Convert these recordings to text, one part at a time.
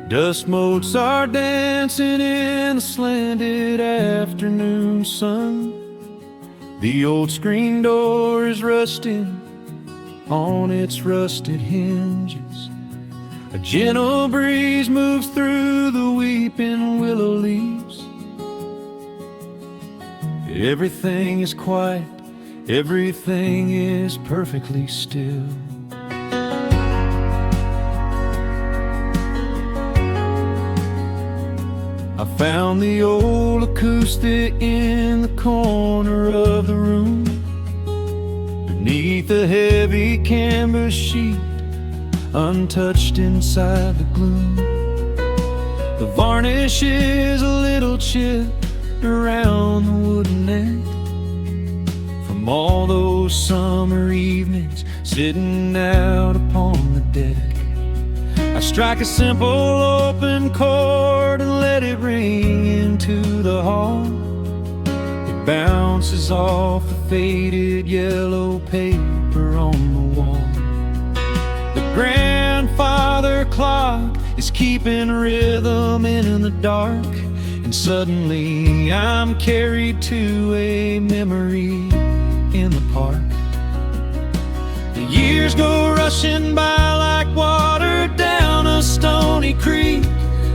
Dust motes are dancing in the slanted afternoon sun. The old screen door is rusting on its rusted hinges. A gentle breeze moves through the weeping willow leaves. Everything is quiet, everything is perfectly still. I found the old acoustic in the corner of the room, beneath a heavy canvas sheet, untouched inside the gloom. The varnish is a little chipped around the wooden neck from all those summer evenings sitting out upon the deck. I strike a simple open chord and let it ring into the hall. It bounces off the faded yellow paper on the wall. The grandfather clock is keeping rhythm in the dark, and suddenly I'm carried to a memory in the park. The years go rushing by like water down a stony creek.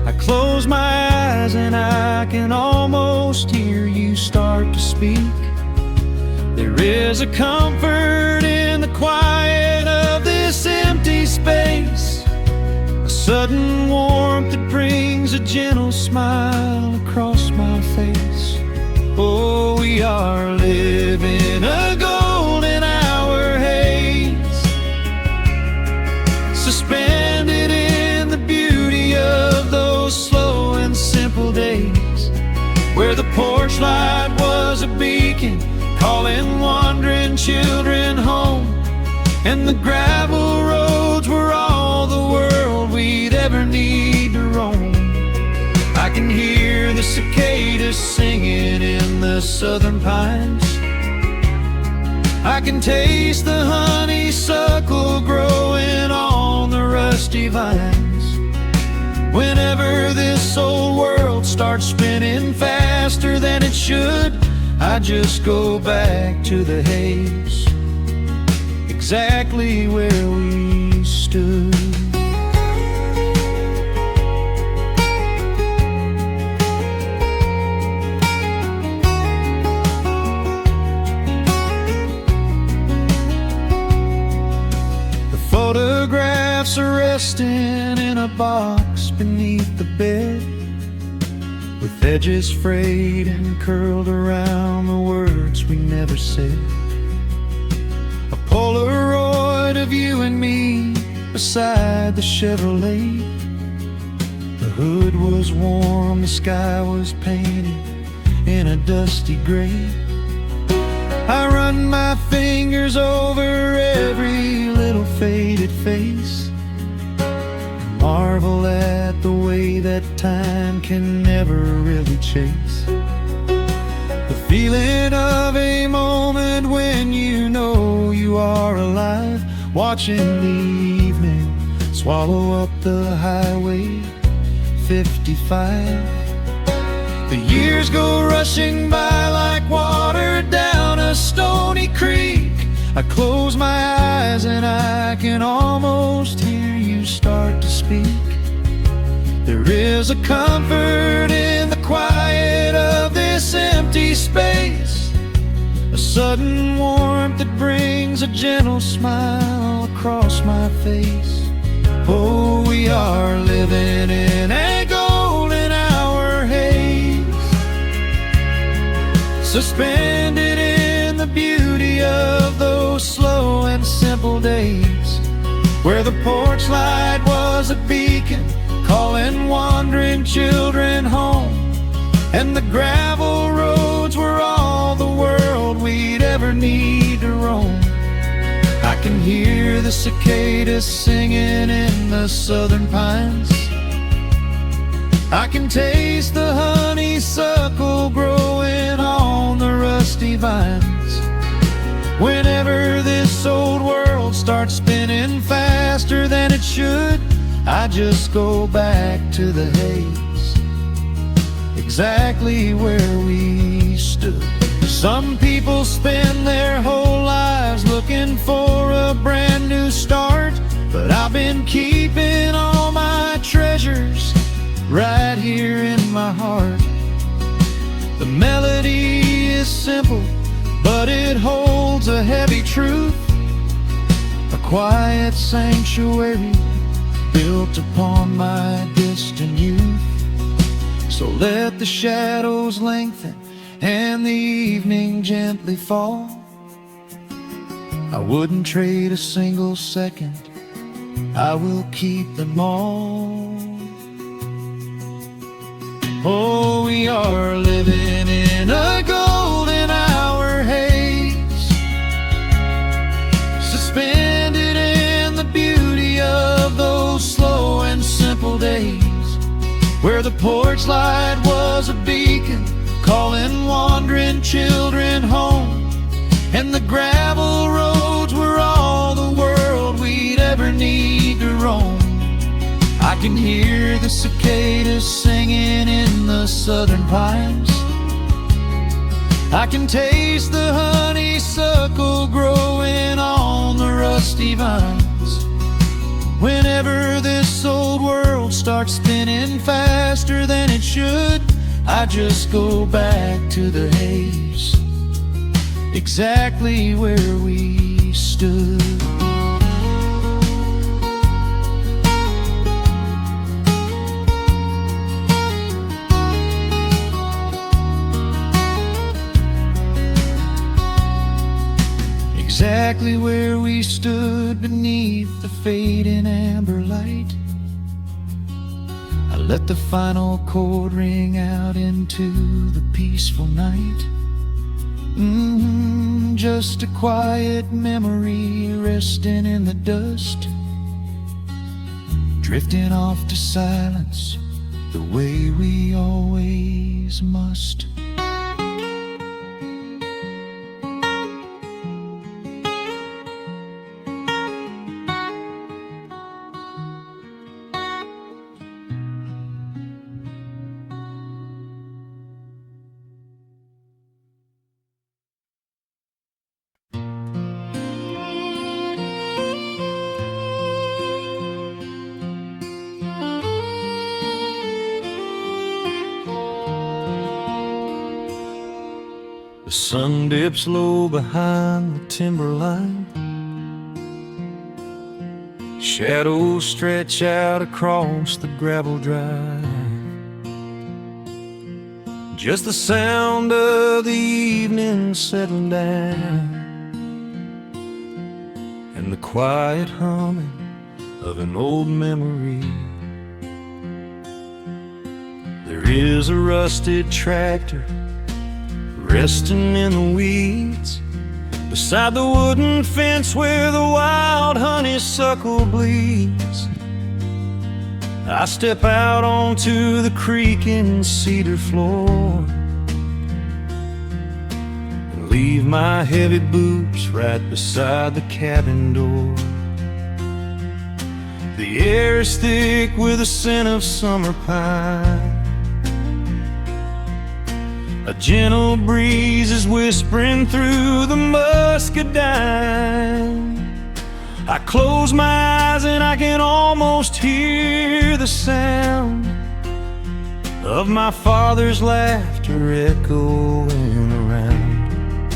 I close my eyes and I can almost hear you start to speak. There is a comfort in the quiet of this empty space, a sudden warmth that brings a gentle smile across my face. Oh, we are living a golden hour haze, suspended in the beauty of those slow and simple days, where the porch light was a beacon calling wandering children home, and the gravel roads were all the world we'd ever need to roam. I can hear the cicadas singing in the southern pines. I can taste the honeysuckle growing on the rusty vines. Whenever this old world starts spinning faster than it should, I just go back to the haze, exactly where we stood. Photographs are resting in a box beneath the bed, with edges frayed and curled around the words we never said. A Polaroid of you and me beside the Chevrolet. The hood was warm, the sky was painted in a dusty gray. I run my fingers over every little faded face, marvel at the way that time can never really chase the feeling of a moment when you know you are alive, watching the evening swallow up the highway 55. The years go rushing by like water down a stony creek. I close my eyes and I can almost hear you start to speak. There is a comfort in the quiet of this empty space, a sudden warmth that brings a gentle smile across my face. Oh, we are living in a golden hour haze, suspended in the beauty of those slow and simple days, where the porch light was a beacon calling wandering children home, and the gravel roads were all the world we'd ever need to roam. I can hear the cicadas singing in the southern pines. I can taste the honeysuckle growing on the rusty vines. Whenever this old world starts spinning faster than it should, I just go back to the haze, exactly where we stood. Some people spend their whole lives looking for a brand new start, but I've been keeping all my treasures right here in my heart. The melody is simple, but it holds a heavy truth, a quiet sanctuary built upon my distant youth. So let the shadows lengthen and the evening gently fall. I wouldn't trade a single second, I will keep them all. Oh, we are living in a golden hour haze, suspended in the beauty of those slow and simple days, where the porch light was a beacon calling wandering children home, and the gravel roads were all the world we'd ever need to roam. I can hear the cicadas singing in the southern pines, I can taste the honeysuckle growing on the rusty vines. Whenever this old world starts spinning faster than it should, I just go back to the haze, exactly where we stood. Exactly where we stood beneath the fading amber light. I let the final chord ring out into the peaceful night. Just a quiet memory resting in the dust, drifting off to silence the way we always must. The sun dips low behind the timberline, shadows stretch out across the gravel drive. Just the sound of the evening settling down, and the quiet humming of an old memory. There is a rusted tractor resting in the weeds beside the wooden fence where the wild honeysuckle bleeds. I step out onto the creaking cedar floor and leave my heavy boots right beside the cabin door. The air is thick with the scent of summer pine, a gentle breeze is whispering through the muscadine. I close my eyes and I can almost hear the sound of my father's laughter echoing around.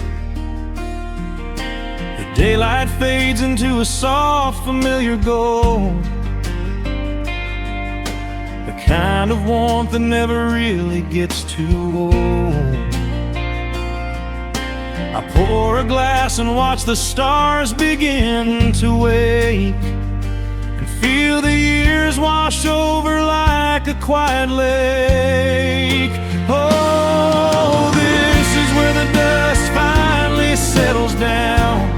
The daylight fades into a soft, familiar gold, the kind of warmth that never really gets too old. I pour a glass and watch the stars begin to wake, and feel the years wash over like a quiet lake. Oh, this is where the dust finally settles down,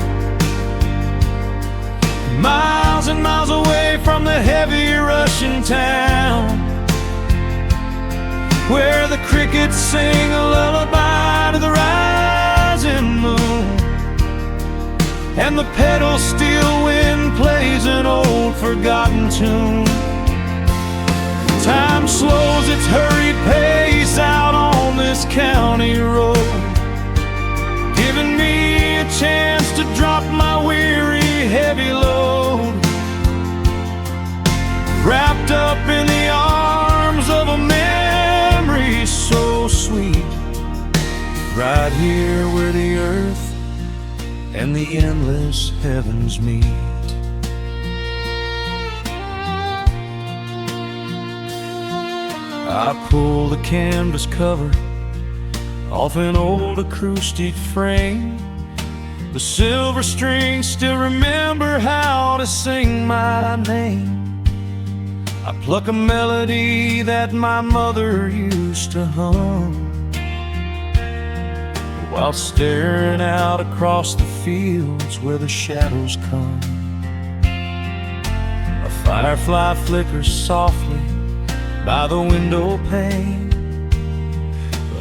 miles and miles away from the heavy Russian town, where the crickets sing a lullaby to the rising moon, and the pedal steel wind plays an old forgotten tune. Time slows its hurried pace out on this county road, giving me a chance to drop my weary, heavy load, wrapped up in the arms of a memory so sweet, right here where the earth and the endless heavens meet. I pull the canvas cover off an old acoustic frame. The silver strings still remember how to sing my name. I pluck a melody that my mother used to hum while staring out across the fields where the shadows come. A firefly flickers softly by the window pane,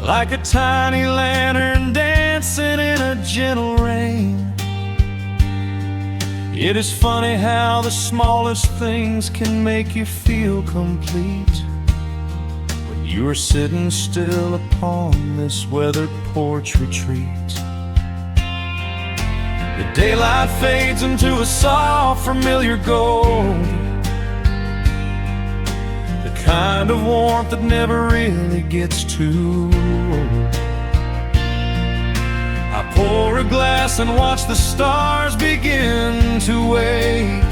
like a tiny lantern dancing in a gentle rain. It is funny how the smallest things can make you feel complete when you are sitting still upon this weathered porch retreat. The daylight fades into a soft, familiar gold, kind of warmth that never really gets too old. I pour a glass and watch the stars begin to wake,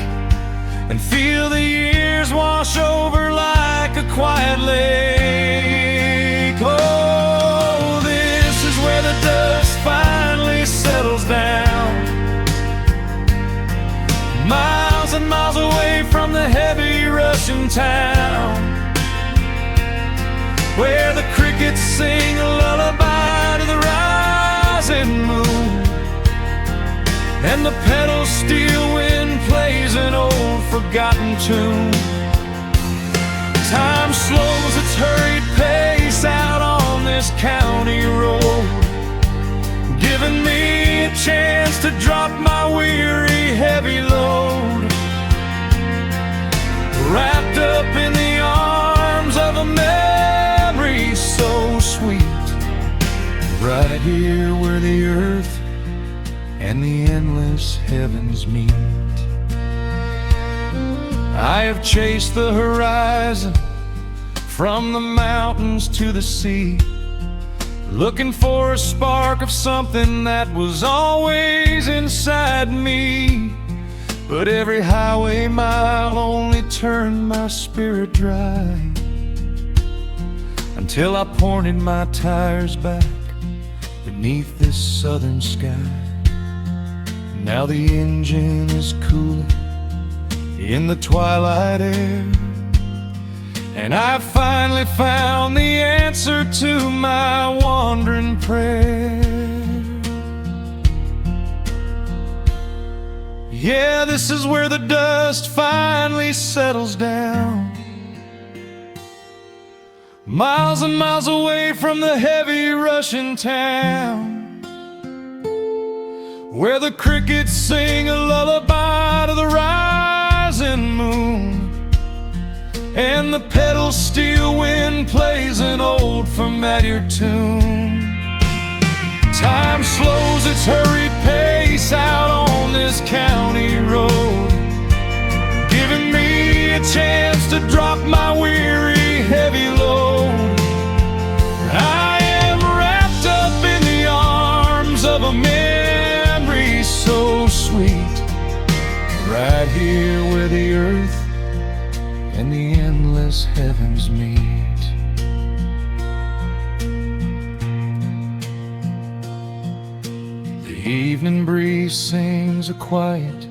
and feel the years wash over like a quiet lake. Oh, this is where the dust finally settles down, miles and miles away from the heavy Russian town, where the crickets sing a lullaby to the rising moon, and the pedal steel wind plays an old forgotten tune. Time slows its hurried pace out on this county road, giving me a chance to drop my weary, heavy load, wrapped up in the arms of a memory so sweet, right here where the earth and the endless heavens meet. I have chased the horizon from the mountains to the sea, looking for a spark of something that was always inside me. But every highway mile only turned my spirit dry, until I pointed my tires back beneath this southern sky. Now the engine is cooling in the twilight air, and I've finally found the answer to my wandering prayer. Yeah, this is where the dust finally settles down, miles and miles away from the heavy Russian town, where the crickets sing a lullaby to the rising moon, and the pedal steel wind plays an old familiar tune. Time slows its hurried pace out on this county road, giving me a chance to drop my weary, heavy load. I am wrapped up in the arms of a memory so sweet, right here where the earth and the endless heavens meet. The evening breeze sings a quiet,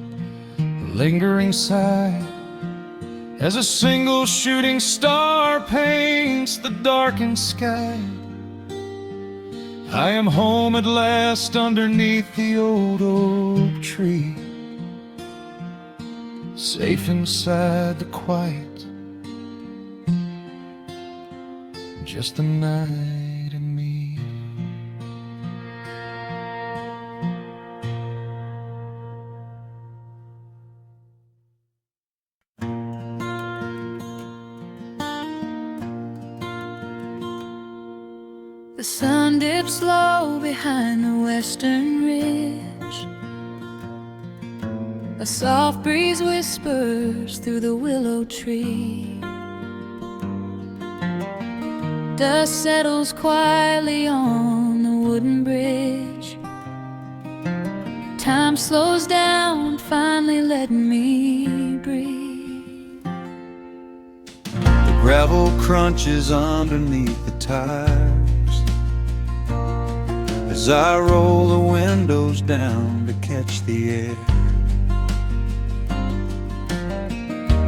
lingering sigh as a single shooting star paints the darkened sky. I am home at last underneath the old oak tree, safe inside the quiet, just the night and me. The sun dips low behind the western ridge. A soft breeze whispers through the willow tree. Dust settles quietly on the wooden bridge. Time slows down, finally letting me breathe. The gravel crunches underneath the tires as I roll the windows down to catch the air.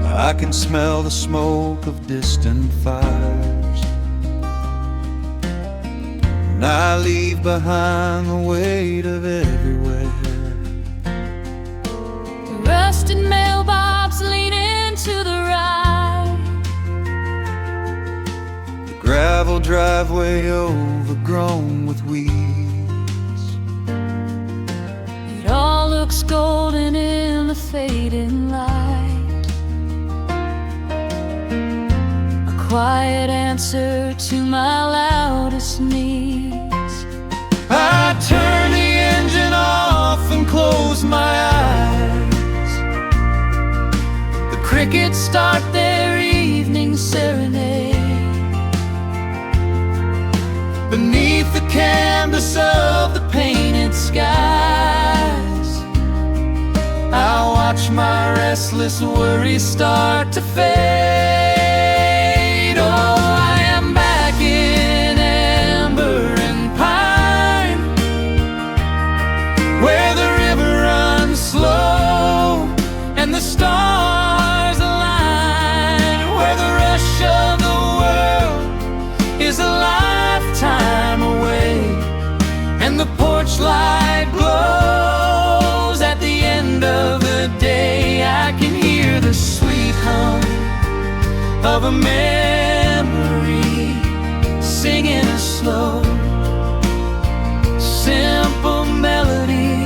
I can smell the smoke of distant fires, and I leave behind the weight of everywhere. The rusted mailbox leaning to the right. The gravel driveway overgrown with weeds. It all looks golden in the fading light. A quiet answer to my loudest needs. I turn the engine off and close my eyes. The crickets start their evening serenade. Beneath the canvas of the painted skies, I watch my restless worries start to fade. Oh, I am back in amber and pine, where the river runs slow and the stars align, where the rush of the world is a lifetime away, and the porch light glows at the end of the day. I can hear the sweet hum of a memory singing a slow, simple melody.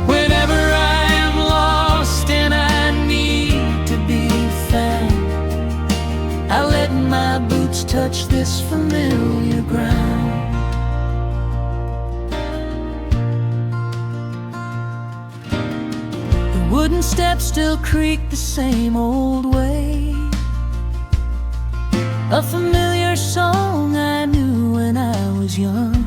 Whenever I am lost and I need to be found, I let my boots touch this familiar ground. The wooden steps still creak the same old way. A familiar song I knew when I was young.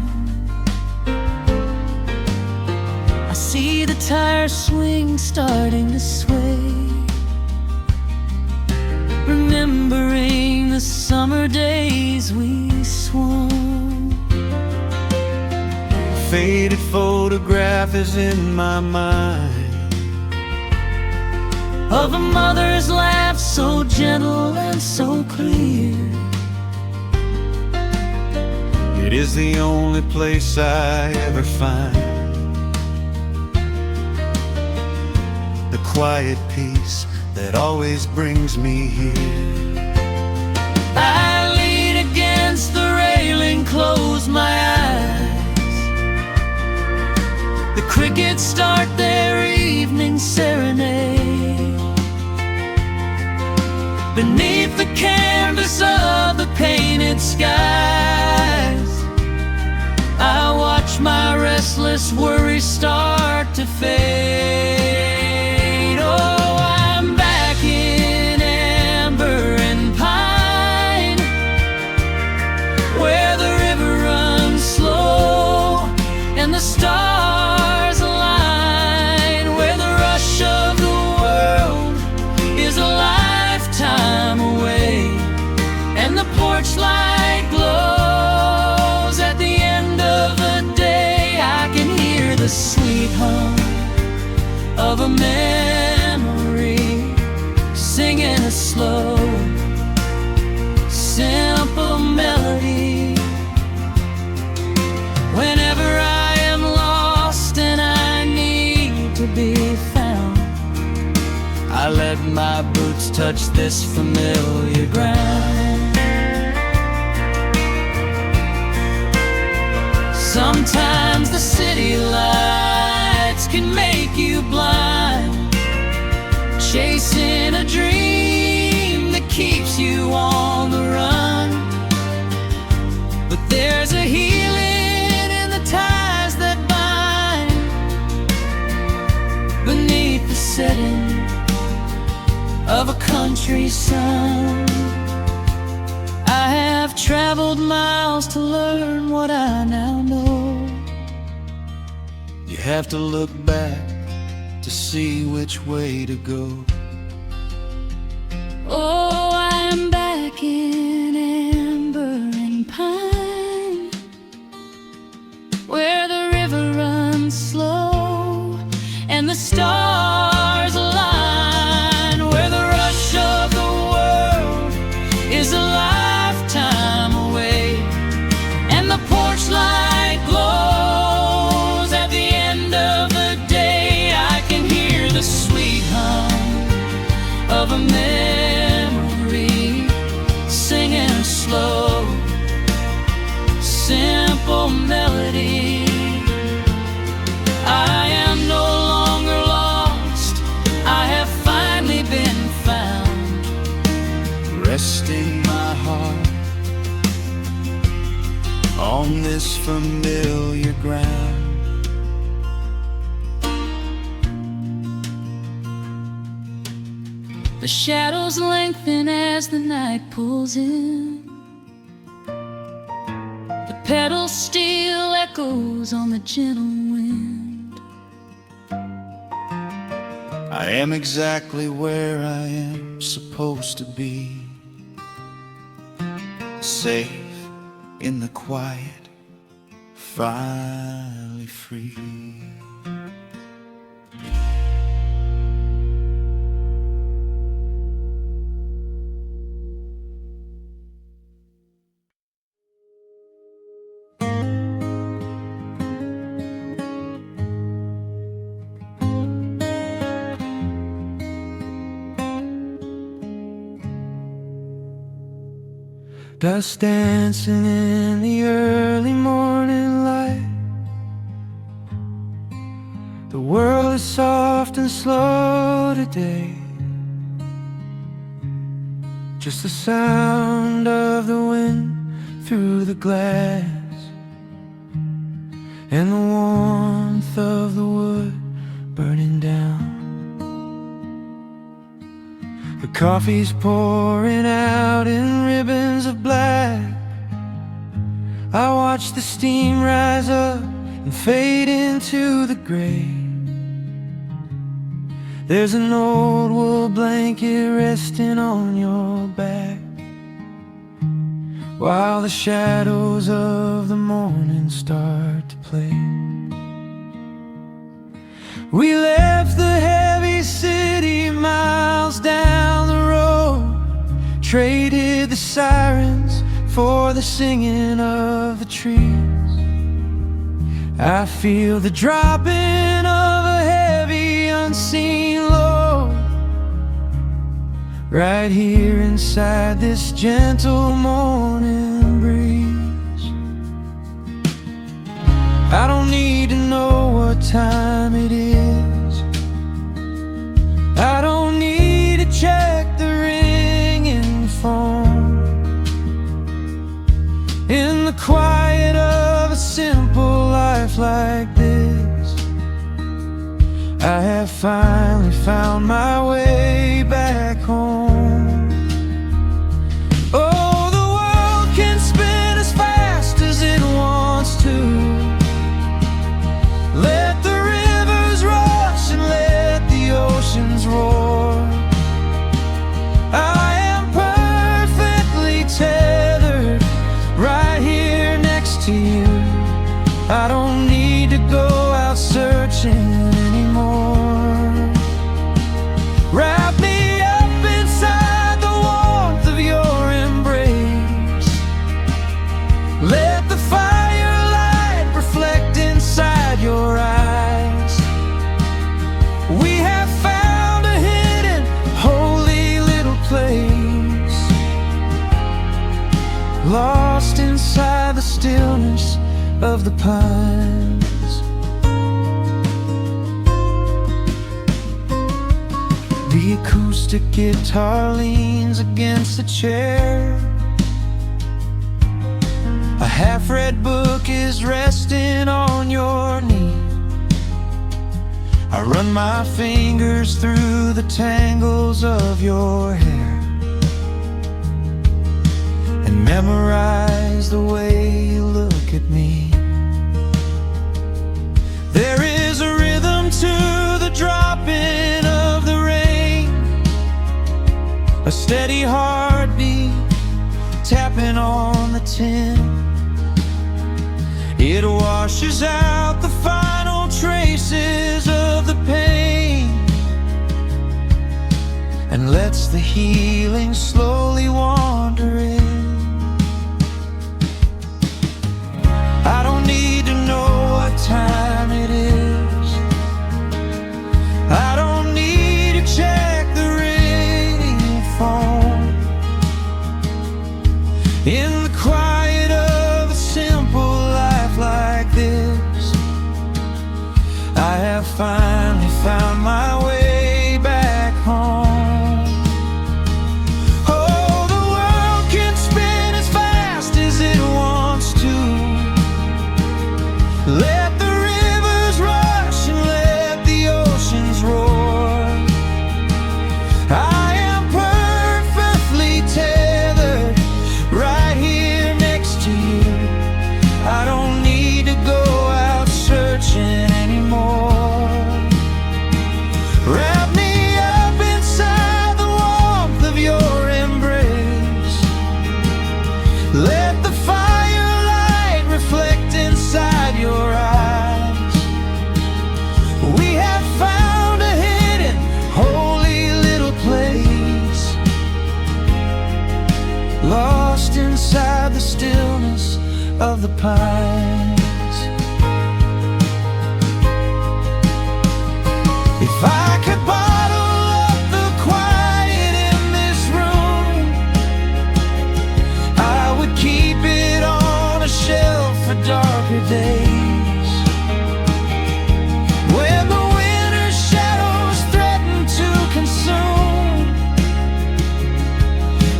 I see the tires swing starting to sway, remembering the summer days we swung. A faded photograph is in my mind of a mother's laugh so gentle and so clear. It is the only place I ever find the quiet peace that always brings me here. I lean against the railing, close my eyes. The crickets start their evening serenade. Beneath the canvas of the painted skies, I watch my restless worries start to fade. Oh, I'm back in amber and pine, where the river runs slow and the stars align, where the rush of the world is a lifetime away, and the porch light glows at the end of the day. I can hear the sweet hum of a memory singing a slow, simple melody. Whenever I am lost and I need to be found, I let my boots touch this familiar ground. Sometimes the city lights can make you blind, chasing a dream that keeps you on the run. wintry sun. I have traveled miles to learn what I now know. You have to look back to see which way to go. Oh, I am back in amber and pine, where the river runs slow and the stars align, where the rush of the world is a lifetime away, and the porch light glows at the end of the day. I can hear the sweet hum of a memory singing a slow, simple melody. I am no longer lost, I have finally been found, Resting my heart on this familiar ground. the shadows lengthen as the night pulls in. The pedal steel echoes on the gentle wind. I am exactly where I am supposed to be, safe in the quiet, finally free. Dust dancing in the early morning light. The world is soft and slow today. Just the sound of the wind through the glass, and the warmth of the wood burning down. The coffee's pouring out in ribbons of black. I watch the steam rise up and fade into the gray. There's an old wool blanket resting on your back, while the shadows of the morning start to play. We left the heavy city miles down the road, traded the sirens for the singing of the trees. I feel the dropping of a heavy unseen load right here inside this gentle morning breeze. I don't need to know what time it is. I don't need to check the ringing phone. In the quiet of a simple life like this, I have finally found my way back home. Oh, the world can spin as fast as it wants to. Let the rivers rush and let the oceans roar. I am perfectly tethered right here next to you. I don't need to go out searching anymore. Wrap me up inside the warmth of your embrace. Let the firelight reflect inside your eyes. We have found a hidden, holy little place, lost inside the stillness of the pines. The acoustic guitar leans against the chair. A half-read book is resting on your knee. I run my fingers through the tangles of your hair and memorize the way you look at me. There is a rhythm to the dropping of the rain, a steady heartbeat tapping on the tin. It washes out the final traces of the pain and lets the healing slowly wander in. I don't need to know what time it is. I don't need to check the ringing phone. In the quiet of a simple life like this, I have finally found my way back home. Oh, the world can spin as fast as it wants to. Let the rivers rush and let the oceans roar. I am perfectly tethered right here next to you. I don't need to go out searching anymore. Wrap me up inside the warmth of your embrace. Let the firelight reflect inside your eyes. We have found a hidden, holy little place, lost inside the stillness of the pines. If I could bottle up the quiet in this room, I would keep it on a shelf for darker days. When the winter's shadows threaten to consume,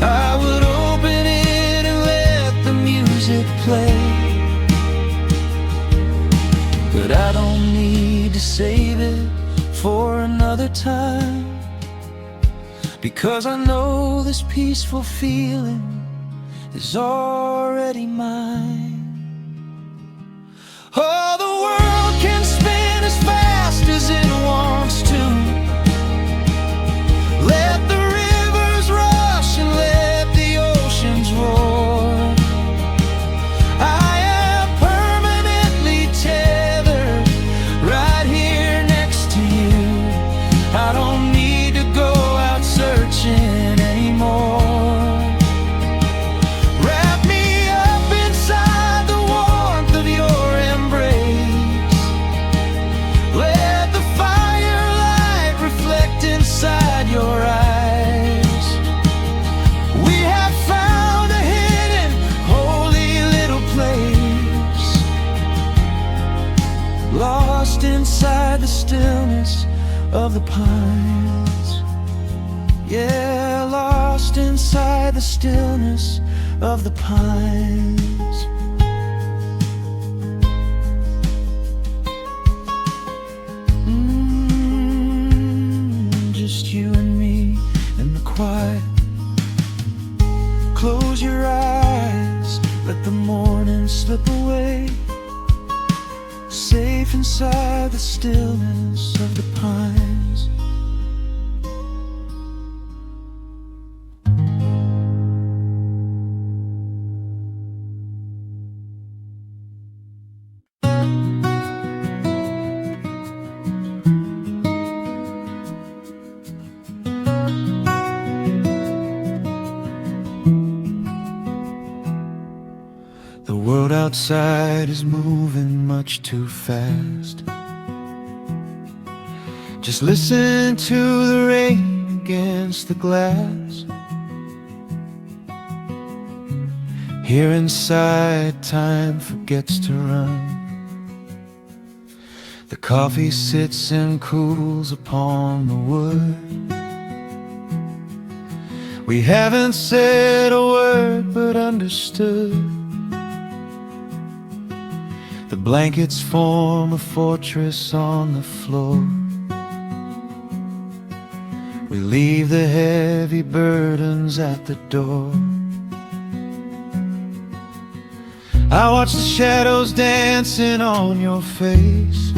I would open it and let the music play. But I don't need to save it for another time, because I know this peaceful feeling is already mine. Oh, the world can spin as fast as it wants to. Let the rivers rush and let the oceans roar. I am permanently tethered right here next to you. I don't need to go out searching anymore. Wrap me up inside the warmth of your embrace. Let the firelight reflect inside your eyes. We have found a hidden, holy little place, lost inside the stillness of the pines. Yeah, lost inside the stillness of the pines. Just you and me in the quiet. Close your eyes, let the morning slip away, safe inside the stillness of the pines. The world outside is moving much too fast. Just listen to the rain against the glass. Here inside, time forgets to run. The coffee sits and cools upon the wood. We haven't said a word but understood. The blankets form a fortress on the floor. We leave the heavy burdens at the door. I watch the shadows dancing on your face,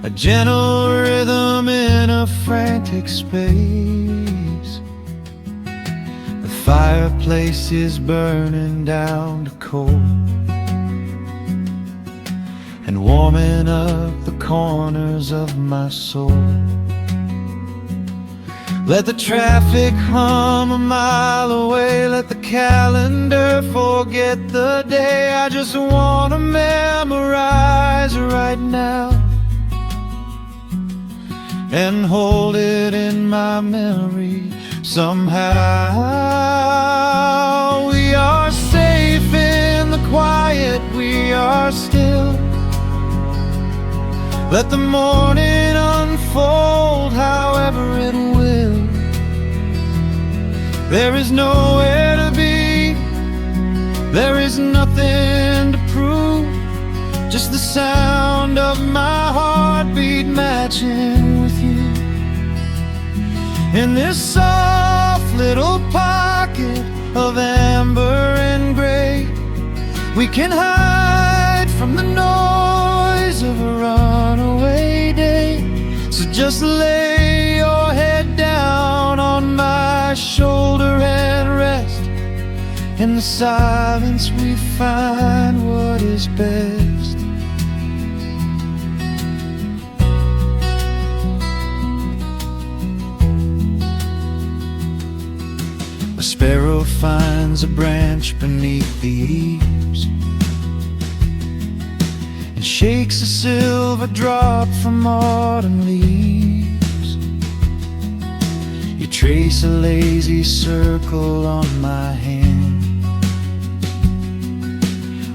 a gentle rhythm in a frantic space. The fireplace is burning down to coal and warming up the corners of my soul. Let the traffic hum a mile away, let the calendar forget the day. I just wanna memorize right now and hold it in my memory somehow. We are safe in the quiet, we are still. Let the morning unfold however it will. There is nowhere to be, there is nothing to prove, just the sound of my heartbeat matching with you. In this soft little pocket of amber and gray, we can hide from the noise of a runaway day. So just lay your head down on my shoulder and rest. In the silence we find what is best. A sparrow finds a branch beneath the eaves and shakes a silver drop from autumn leaves. You trace a lazy circle on my hand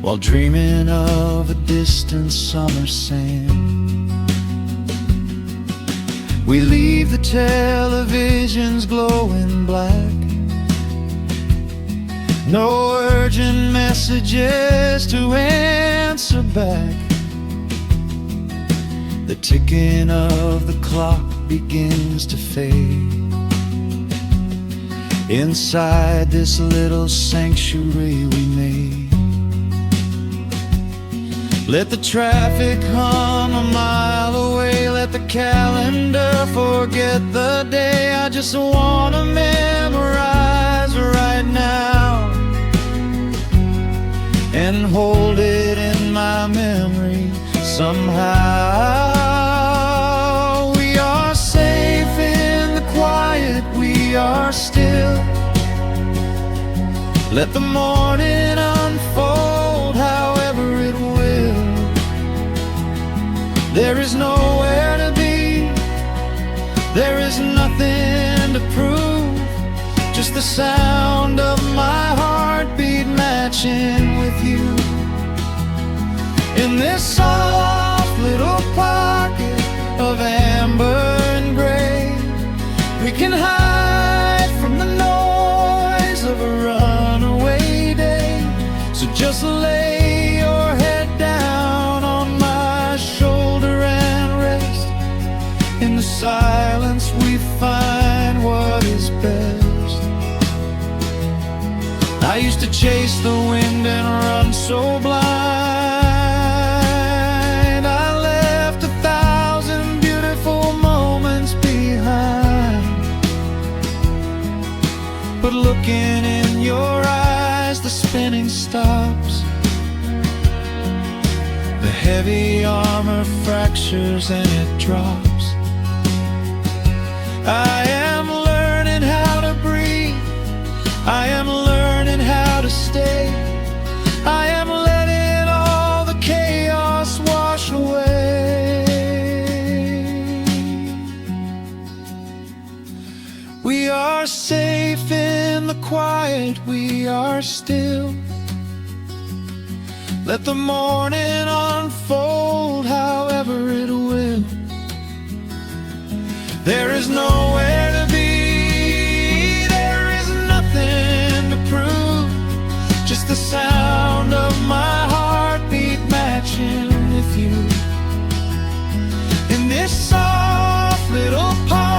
while dreaming of a distant summer sand. We leave the televisions glowing black, no urgent messages to answer back. The ticking of the clock begins to fade inside this little sanctuary we made. Let the traffic hum a mile away, let the calendar forget the day. I just wanna memorize right now and hold it in my memory somehow. We are safe in the quiet, we are still. Let the morning unfold however it will. There is nowhere to be, there is nothing to prove, just the sound of my heartbeat matching with you. In this soft little pocket of amber and gray, we can hide from the noise of a runaway day. So just lay your head down on my shoulder and rest. In the silence we find what is best. I used to chase the wind and run so blind, I left 1,000 beautiful moments behind. But looking in your eyes, the spinning stops, the heavy armor fractures and it drops. I am learning how to breathe, I am learning how to stay, I am letting all the chaos wash away. We are safe in the quiet, we are still. Let the morning unfold however it will. There is nowhere to be, there is nothing to prove, just the sound of my heartbeat matching with you. In this soft little part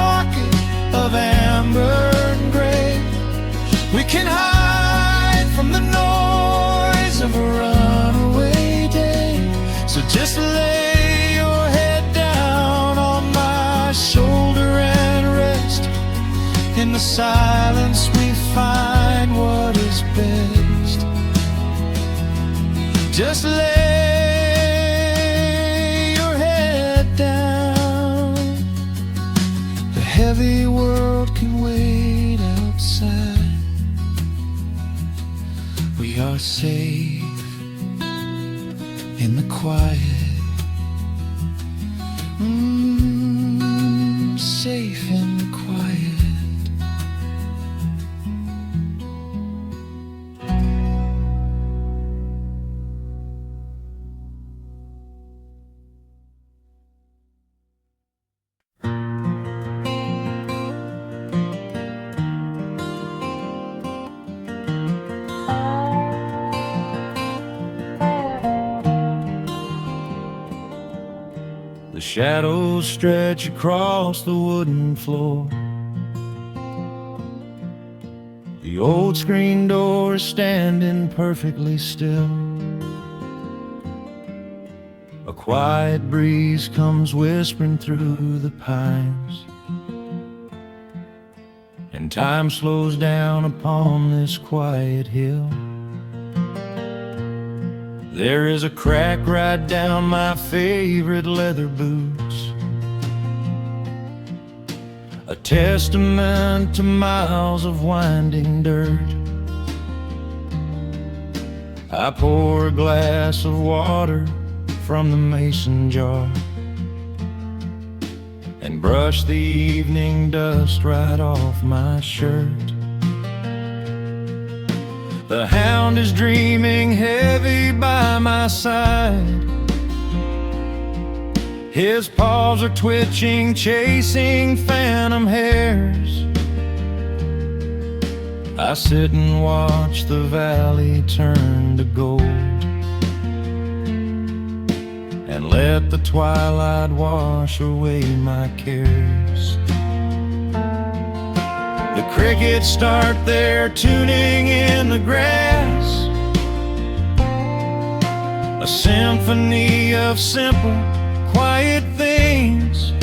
in the silence we find what is best. Just lay your head down. The heavy world can wait outside. We are safe in the quiet. Safe in the quiet. The shadows stretch across the wooden floor. The old screen door is standing perfectly still. A quiet breeze comes whispering through the pines, and time slows down upon this quiet hill. There is a crack right down my favorite leather boots, a testament to miles of winding dirt. I pour a glass of water from the mason jar and brush the evening dust right off my shirt. The hound is dreaming heavy by my side. His paws are twitching, chasing phantom hares. I sit and watch the valley turn to gold and let the twilight wash away my cares. The crickets start their tuning in the grass, a symphony of simple, quiet things.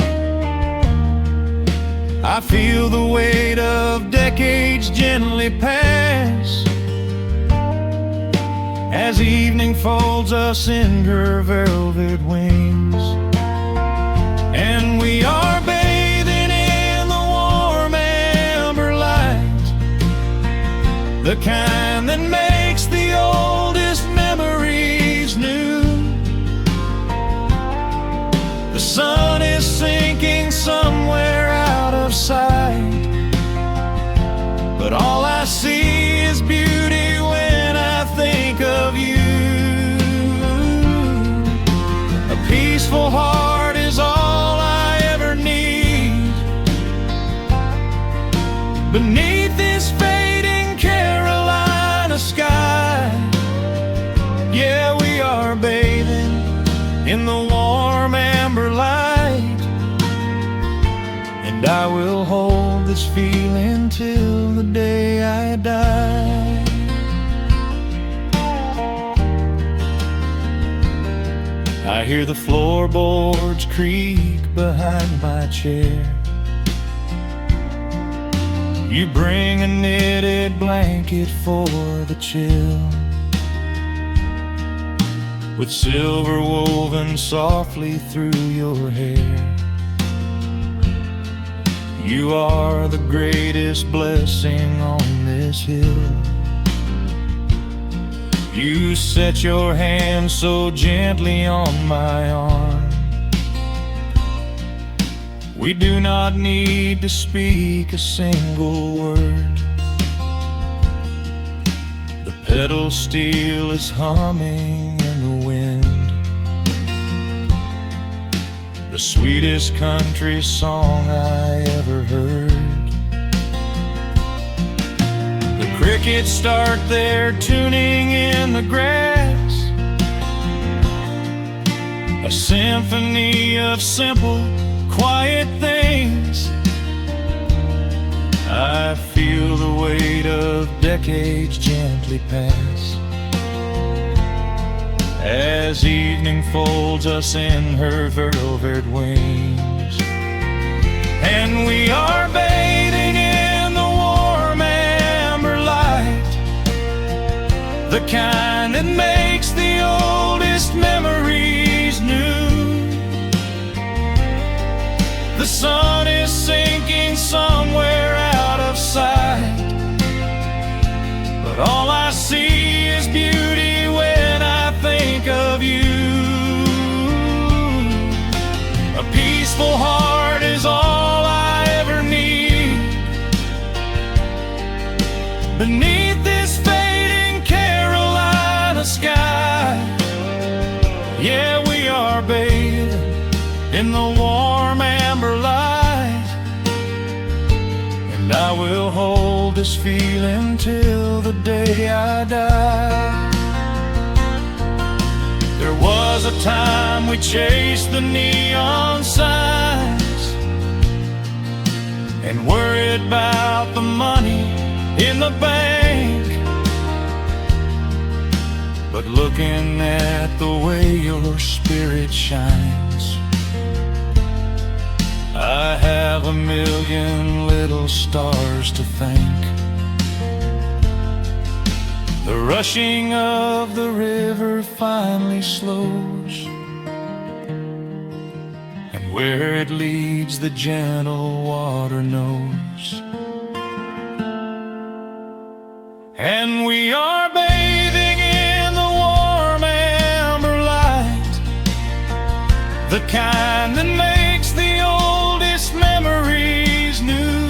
I feel the weight of decades gently pass as evening folds us in her velvet wings. And we are bathing in the warm amber light, the kind that makes the oldest memories new. The sun is sinking somewhere out of sight, but all I see is beauty when I think of you. A peaceful heart is all I ever need beneath this fading Carolina sky. Yeah, we are bathing in the warm amber light, and I will hold this feeling till the day I die. I hear the floorboards creak behind my chair. You bring a knitted blanket for the chill, with silver woven softly through your hair. You are the greatest blessing on this hill. You set your hand so gently on my arm. We do not need to speak a single word. The pedal steel is humming in the wind, the sweetest country song I ever heard. The crickets start their tuning in the grass, a symphony of simple, quiet things. I feel the weight of decades gently pass as evening folds us in her velvet wings. And we are bathing in the the kind that makes the oldest memories new. The sun is sinking somewhere out of sight, but all I see is beauty when I think of you. A peaceful heart is all I ever need. Beneath this fading Carolina sky, yeah, we are bathing in the warm amber light, and I will hold this feeling till the day I die. There was a time we chased the neon signs and worried about the money in the bank, but looking at the way your spirit shines, I have a million little stars to thank. The rushing of the river finally slows, and where it leads the gentle water knows. And we are bathing in the warm amber light, the kind that makes the oldest memories new.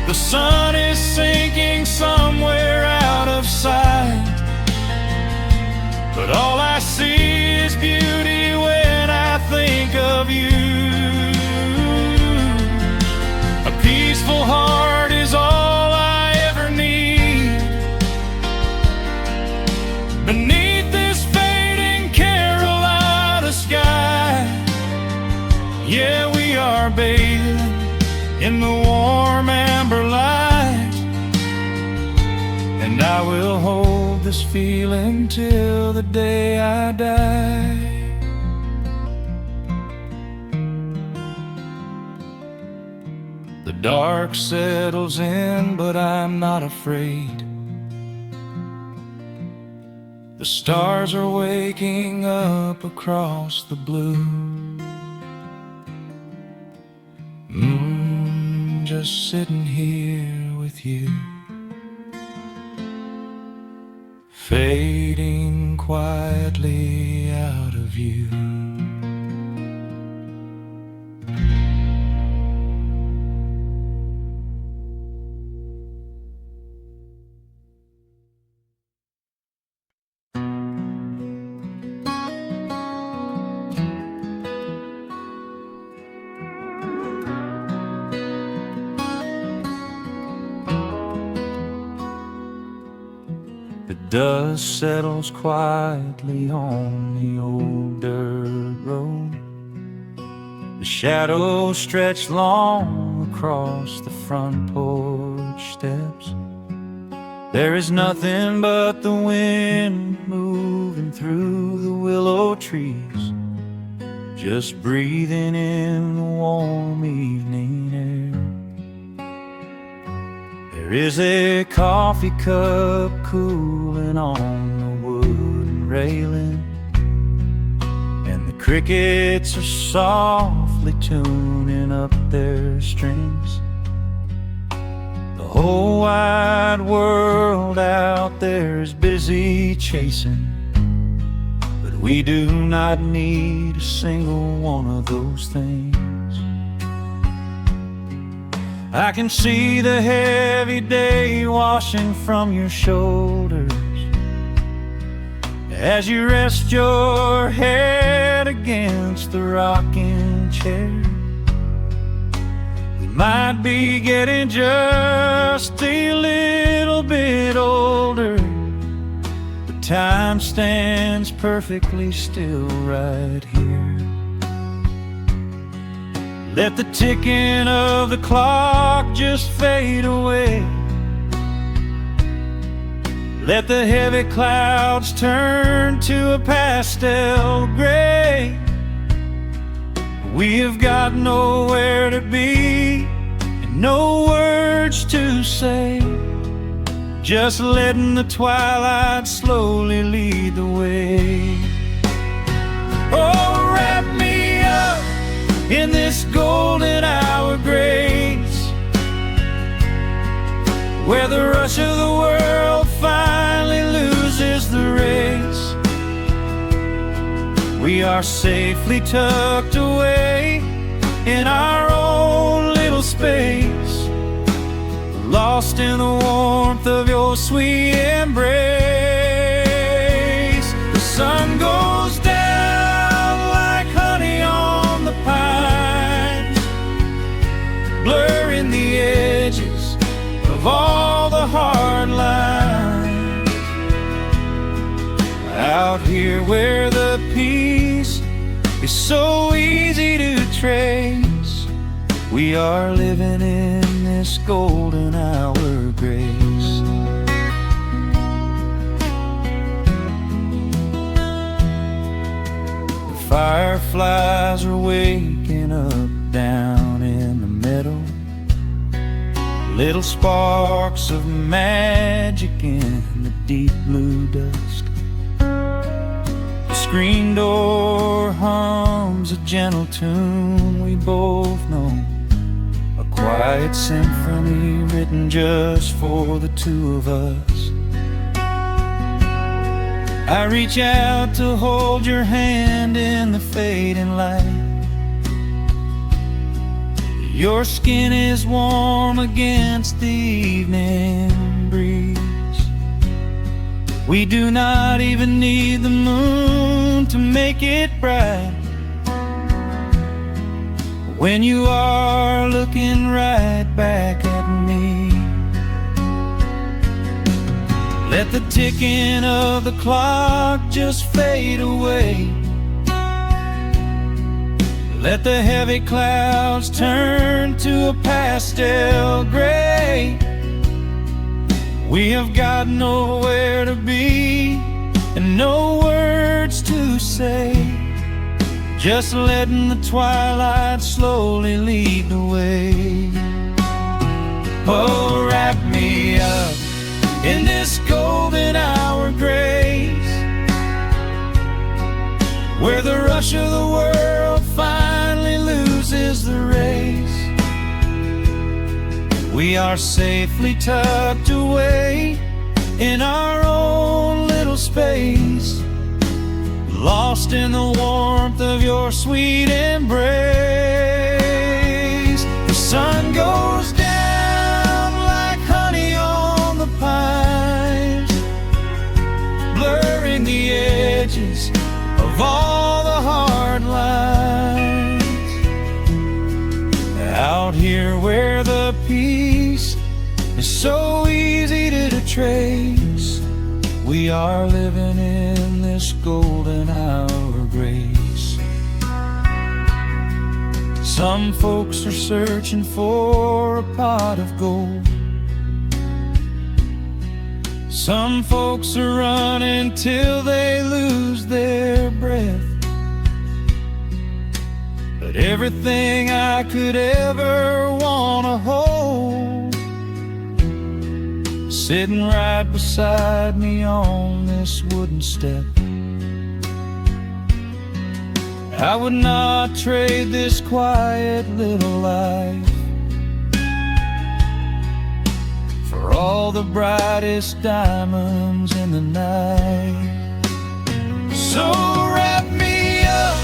The sun is sinking somewhere out of sight, but all I see is beauty when I think of you. A peaceful heart is all I ever need. Beneath this fading Carolina sky, yeah, we are bathing in the warm amber light, and I will hold this feeling till the day I die. The dark settles in, but I'm not afraid. The stars are waking up across the blue. Just sitting here with you, fading quietly out of view. The dust settles quietly on the old dirt road. The shadows stretch long across the front porch steps. There is nothing but the wind moving through the willow trees, just breathing in the warm evening air. There is a coffee cup cooling on the wooden railing, and the crickets are softly tuning up their strings. The whole wide world out there is busy chasing, but we do not need a single one of those things. I can see the heavy day washing from your shoulders as you rest your head against the rocking chair. We might be getting just a little bit older, but time stands perfectly still right here. Let the ticking of the clock just fade away. Let the heavy clouds turn to a pastel gray. We have got nowhere to be and no words to say, just letting the twilight slowly lead the way. Oh, wrap me up in this golden hour grace, where the rush of the world finally loses the race. We are safely tucked away in our own little space, lost in the warmth of your sweet embrace. The sun goes down like honey on the pines, blurring the edges of all the hard lines. Out here where the peace is so easy to trace, we are living in this golden hour grace. The fireflies are waking up down in the meadow, little sparks of magic in the deep blue dusk. The screen door hums a gentle tune we both know, a quiet symphony written just for the two of us. I reach out to hold your hand in the fading light. Your skin is warm against the evening breeze. We do not even need the moon to make it bright, when you are looking right back at me. Let the ticking of the clock just fade away. Let the heavy clouds turn to a pastel gray. We have got nowhere to be and no words to say, just letting the twilight slowly lead the way. Oh, wrap me up in this golden hour grace, where the rush of the world finally loses the race. We are safely tucked away in our own little space, lost in the warmth of your sweet embrace. The sun goes down like honey on the pines, blurring the edges of all the hard lines. Out here where the peace is so easy to trace, we are living in this golden hour grace. Some folks are searching for a pot of gold, some folks are running till they lose their breath. But everything I could ever wanna hold, sitting right beside me on this wooden step. I would not trade this quiet little life for all the brightest diamonds in the night. So wrap me up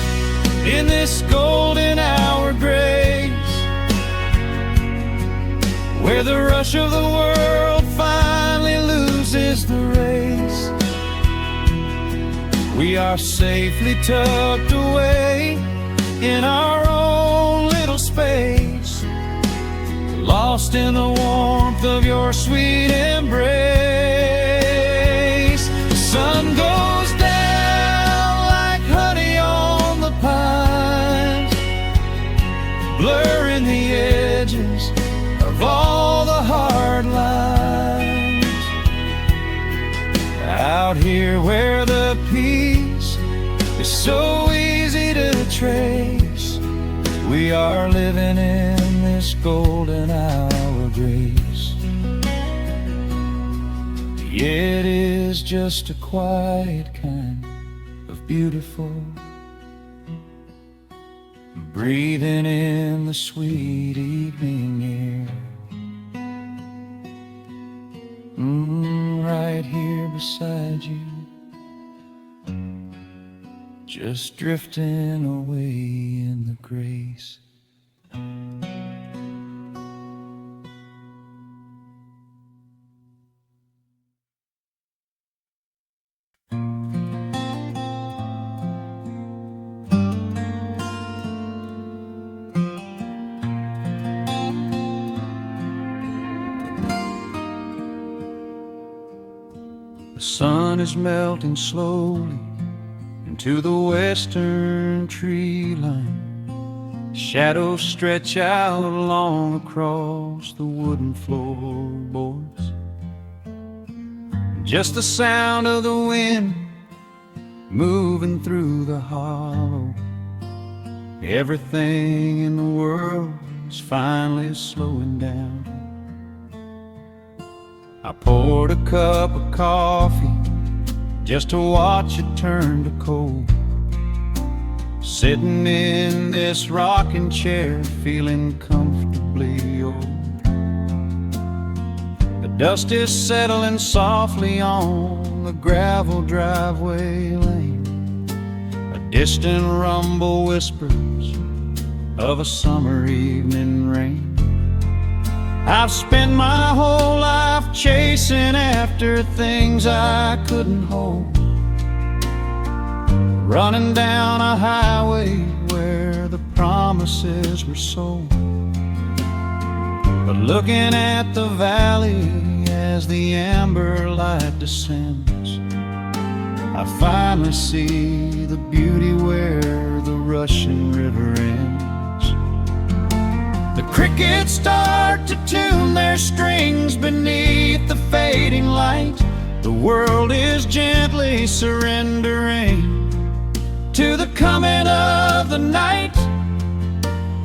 in this golden hour grace, where the rush of the world finally loses the race. We are safely tucked away in our own little space, lost in the warmth of your sweet embrace. The sun goes down like honey on the pines, blurring the edges of all the hard lines. Out here where the peace is so easy to trace, we are living in this golden hour grace. It is just a quiet kind of beautiful, breathing in the sweet evening air. Right here beside you, just drifting away in the grace. The sun is melting slowly into the western tree line. Shadows stretch out long across the wooden floorboards. Just the sound of the wind moving through the hollow. Everything in the world is finally slowing down. I poured a cup of coffee just to watch it turn to cold. Sitting in this rocking chair, feeling comfortably old. The dust is settling softly on the gravel driveway lane. A distant rumble whispers of a summer evening rain. I've spent my whole life chasing after things I couldn't hold, running down a highway where the promises were sold. But looking at the valley as the amber light descends, I finally see the beauty where the rushing river ends. The crickets start to tune their strings beneath the fading light. The world is gently surrendering to the coming of the night.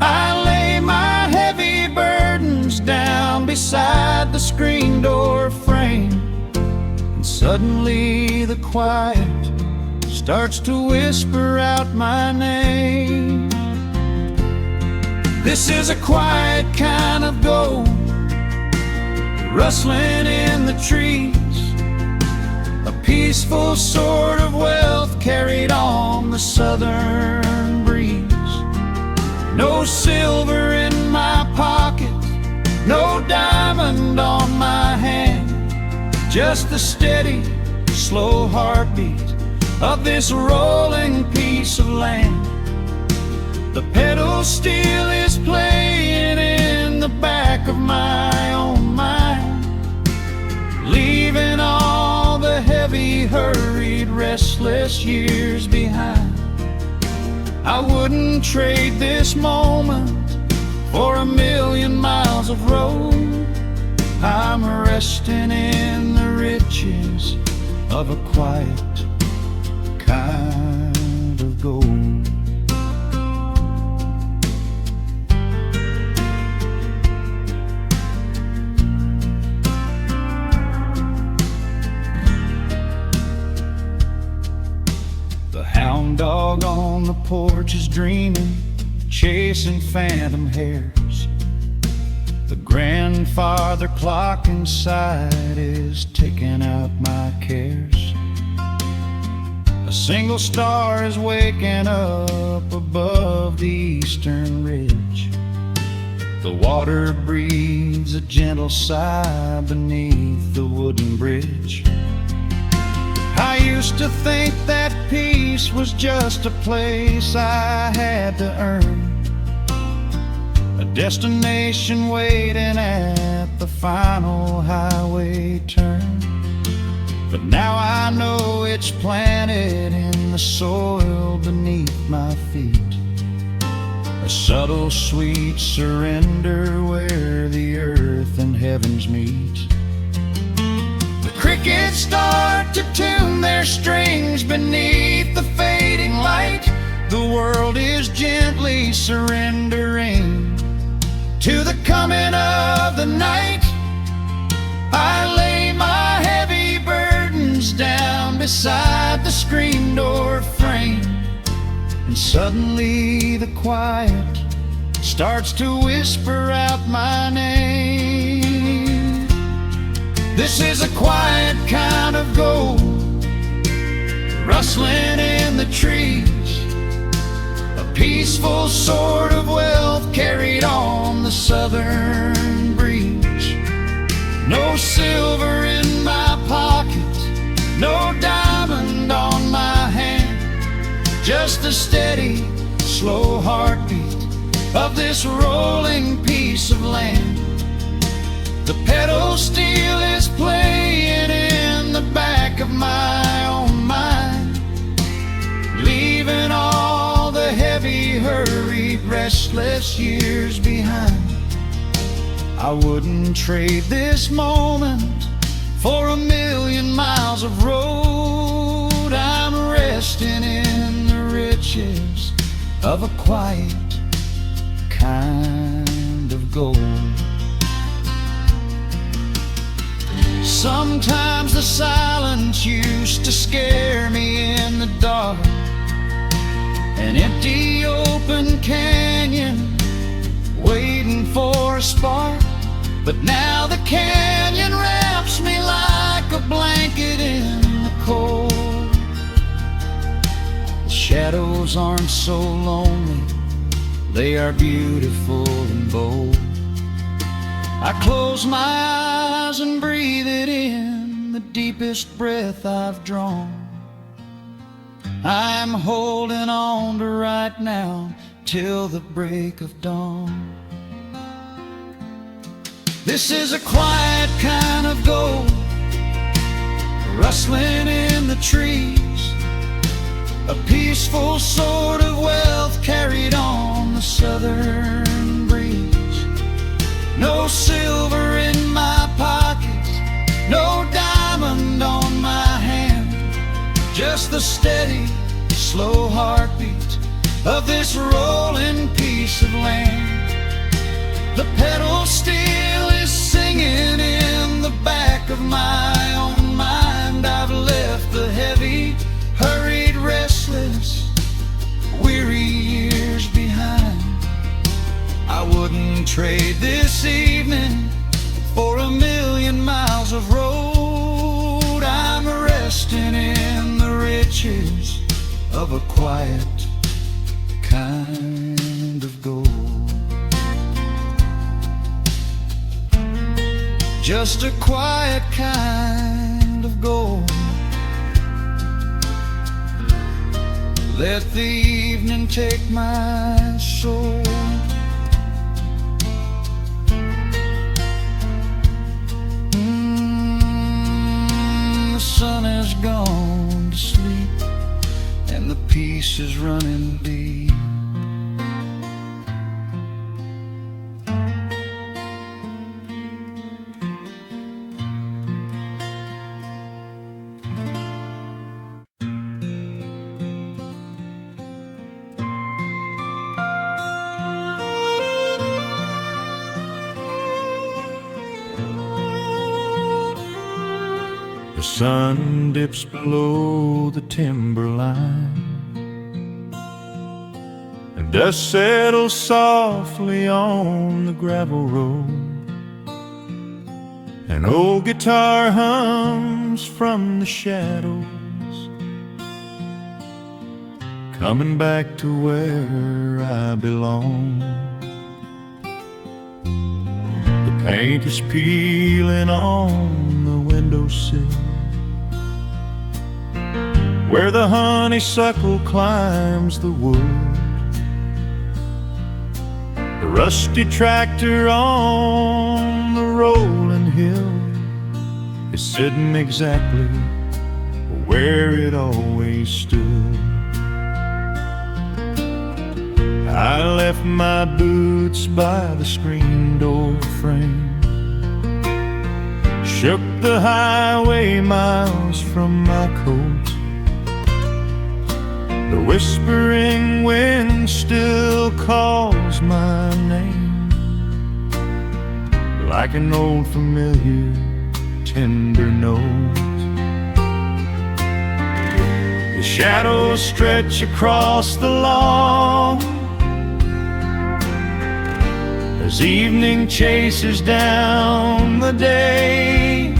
I lay my heavy burdens down beside the screen door frame, and suddenly the quiet starts to whisper out my name. This is a quiet kind of gold, rustling in the trees, a peaceful sort of wealth carried on the southern breeze. No silver in my pocket, no diamond on my hand, just the steady, slow heartbeat of this rolling piece of land. The pedal steel is playing in the back of my own mind, leaving all the heavy, hurried, restless years behind. I wouldn't trade this moment for 1,000,000 miles of road. I'm resting in the riches of a quiet kind of gold. Hound dog on the porch is dreaming, chasing phantom hares. The grandfather clock inside is ticking out my cares. A single star is waking up above the eastern ridge. The water breathes a gentle sigh beneath the wooden bridge. I used to think that peace was just a place I had to earn, a destination waiting at the final highway turn. But now I know it's planted in the soil beneath my feet, a subtle sweet surrender where the earth and heavens meet. Crickets start to tune their strings beneath the fading light. The world is gently surrendering to the coming of the night. I lay my heavy beside the screen door frame, and suddenly the quiet starts to whisper out my name. This is a quiet kind of gold, rustling in the trees, a peaceful sort of wealth carried on the southern breeze. No silver in my pocket, no diamond on my hand, just the steady, slow heartbeat of this rolling piece of land. The pedal steel is playing in the back of my own mind, leaving all the heavy, hurried, restless years behind. I wouldn't trade this moment for 1,000,000 miles of road. I'm resting in the riches of a quiet kind of gold. Sometimes the silence used to scare me in the dark, an empty open canyon waiting for a spark. But now the canyon wraps me like a blanket in the cold. The shadows aren't so lonely, they are beautiful and bold. I close my eyes and breathe it in, the deepest breath I've drawn. I'm holding on to right now till the break of dawn. This is a quiet kind of gold, rustling in the trees, a peaceful sort of wealth carried on the southern breeze. No silver in my pocket, no diamond on my hand, just the steady, slow heartbeat of this rolling piece of land. The pedal steel is singing in the back of my own mind. I've left the heavy, hurried, restless, weary years behind. I wouldn't trade this evening for 1,000,000 miles of road. I'm resting in the riches of a quiet kind of gold. Just a quiet kind of gold. Let the evening take my soul. The sun has gone to sleep and the peace is running deep. The sun dips below the timberline, and dust settles softly on the gravel road. An old guitar hums from the shadows, coming back to where I belong. The paint is peeling on the windowsill, where the honeysuckle climbs the wood. The rusty tractor on the rolling hill is sitting exactly where it always stood. I left my boots by the screen door frame, shook the highway miles from my coat. The whispering wind still calls my name, like an old familiar tender note. The shadows stretch across the lawn as evening chases down the day.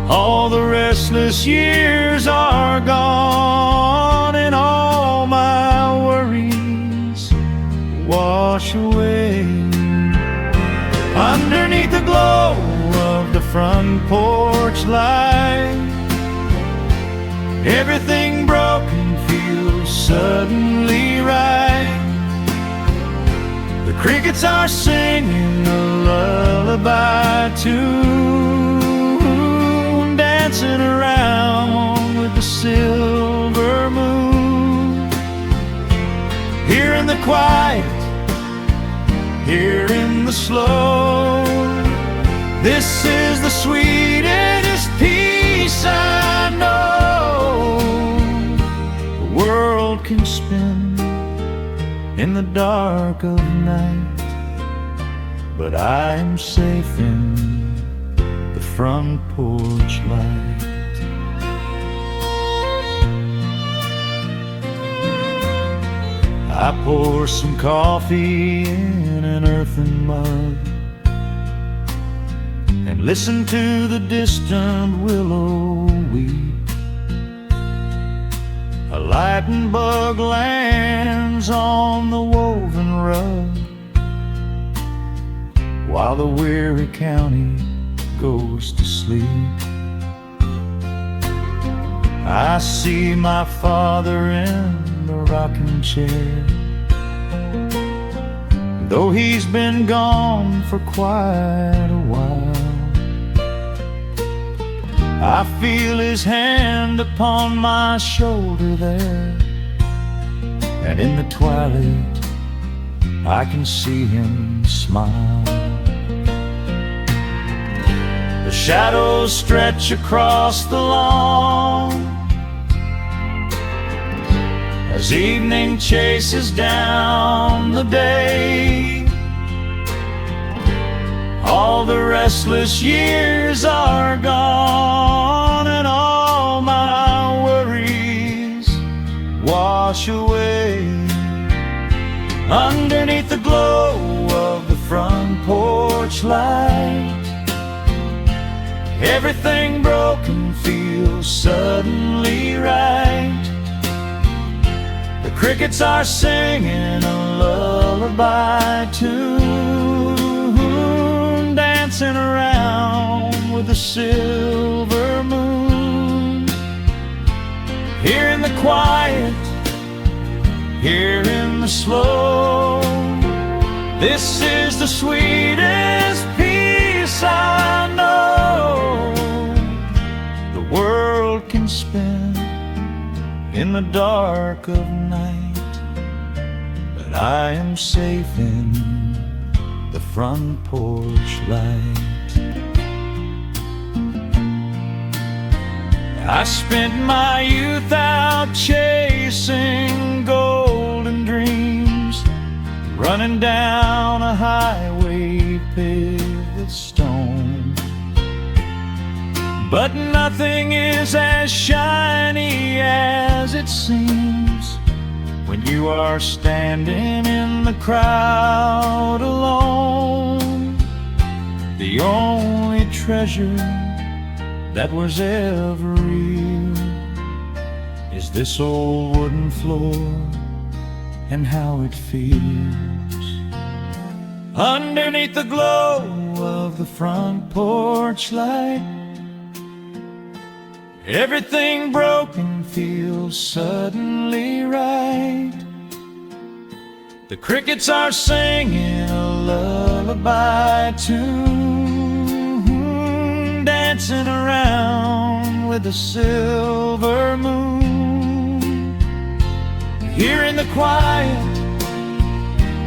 All the restless years are gone, and all my worries wash away. Underneath the glow of the front porch light, everything broken feels suddenly right. The crickets are singing a lullaby tune, dancing around with the silver moon. Here in the quiet, here in the slow, this is the sweetest peace I know. The world can spin in the dark of night, but I am safe in the front porch light. I pour some coffee in an earthen mug and listen to the distant willow weep. A lightning bug lands on the woven rug while the weary county goes to sleep. I see my father in the rocking chair, though he's been gone for quite a while. I feel his hand upon my shoulder there, and in the twilight I can see him smile. The shadows stretch across the lawn as evening chases down the day. All the restless years are gone, and all my worries wash away. Underneath the glow of the front porch light, everything broken feels suddenly right. The crickets are singing a lullaby tune, dancing around with the silver moon. Here in the quiet, here in the slow, this is the sweetest peace I know. The world can spin in the dark of night, but I am safe in the front porch light. I spent my youth out chasing golden dreams, running down a highway paved with stone. But nothing is as shiny as it seems when you are standing in the crowd alone. The only treasure that was ever real is this old wooden floor and how it feels. Underneath the glow of the front porch light, everything broken feels suddenly right. The crickets are singing a lullaby tune, dancing around with the silver moon. Here in the quiet,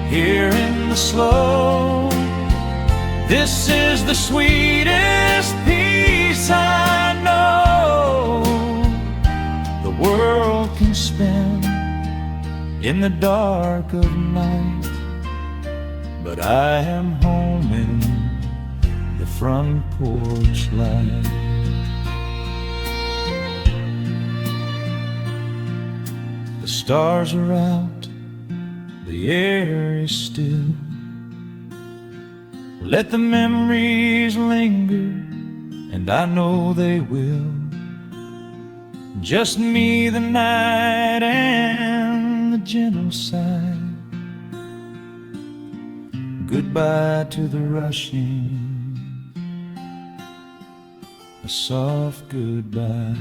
here in the slow, this is the sweetest peace I know. The world can spin in the dark of night, but I am home in the front porch light. stars are out, the air is still. Let the memories linger, and I know they will. Just me, the night, and the gentle sigh. Goodbye to the rushing, a soft goodbye.